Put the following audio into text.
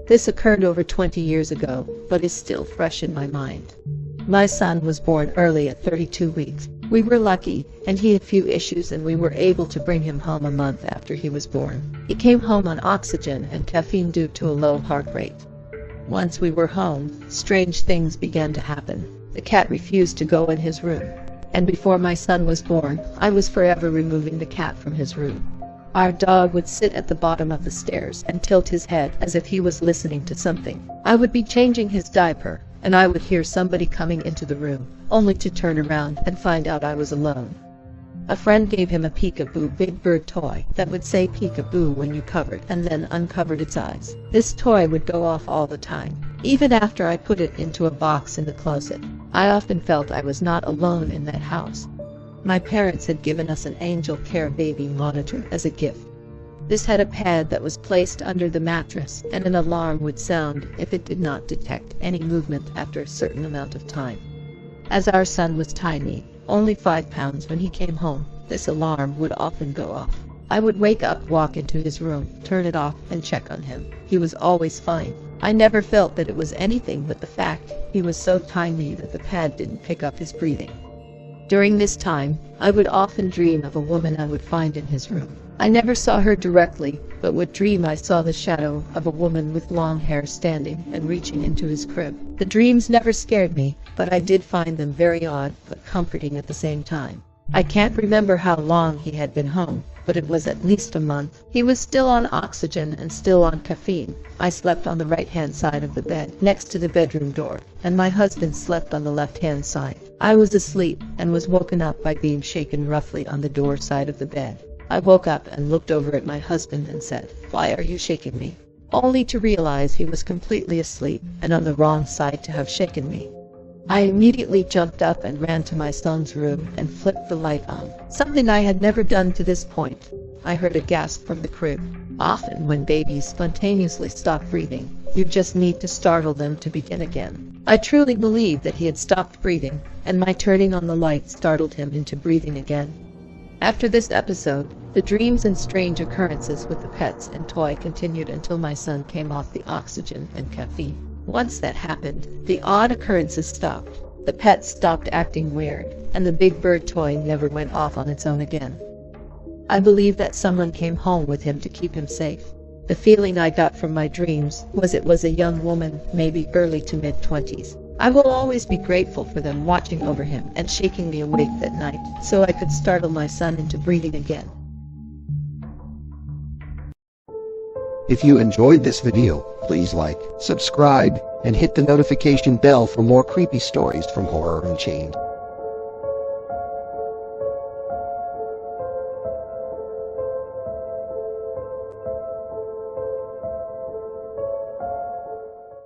This occurred over 20 years ago, but is still fresh in my mind. My son was born early at 32 weeks. We were lucky, and he had few issues, and we were able to bring him home a month after he was born. He came home on oxygen and caffeine due to a low heart rate. Once we were home, strange things began to happen. The cat refused to go in his room. And before my son was born, I was forever removing the cat from his room. Our dog would sit at the bottom of the stairs and tilt his head as if he was listening to something. I would be changing his diaper, and I would hear somebody coming into the room, only to turn around and find out I was alone. A friend gave him a peekaboo big bird toy that would say peekaboo when you covered and then uncovered its eyes. This toy would go off all the time, even after I put it into a box in the closet. I often felt I was not alone in that house. My parents had given us an Angel Care baby monitor as a gift. This had a pad that was placed under the mattress, and an alarm would sound if it did not detect any movement after a certain amount of time. As our son was tiny, only 5 pounds, when he came home, this alarm would often go off. I would wake up, walk into his room, turn it off, and check on him. He was always fine. I never felt that it was anything but the fact he was so tiny that the pad didn't pick up his breathing. During this time, I would often dream of a woman I would find in his room. I never saw her directly, but would dream I saw the shadow of a woman with long hair standing and reaching into his crib. The dreams never scared me, but I did find them very odd but comforting at the same time. I can't remember how long he had been home, but it was at least a month. He was still on oxygen and still on caffeine. I slept on the right-hand side of the bed, next to the bedroom door, and my husband slept on the left-hand side. I was asleep and was woken up by being shaken roughly on the door side of the bed. I woke up and looked over at my husband and said, "Why are you shaking me?" Only to realize he was completely asleep and on the wrong side to have shaken me. I immediately jumped up and ran to my son's room and flipped the light on, something I had never done to this point. I heard a gasp from the crib. Often when babies spontaneously stop breathing, you just need to startle them to begin again. I truly believed that he had stopped breathing, and my turning on the light startled him into breathing again. After this episode, the dreams and strange occurrences with the pets and toy continued until my son came off the oxygen and caffeine. Once that happened, the odd occurrences stopped. The pets stopped acting weird, and the big bird toy never went off on its own again. I believe that someone came home with him to keep him safe. The feeling I got from my dreams was it was a young woman, maybe early to mid-20s. I will always be grateful for them watching over him and shaking me awake that night, so I could startle my son into breathing again. If you enjoyed this video, please like, subscribe, and hit the notification bell for more creepy stories from Horror Unchained.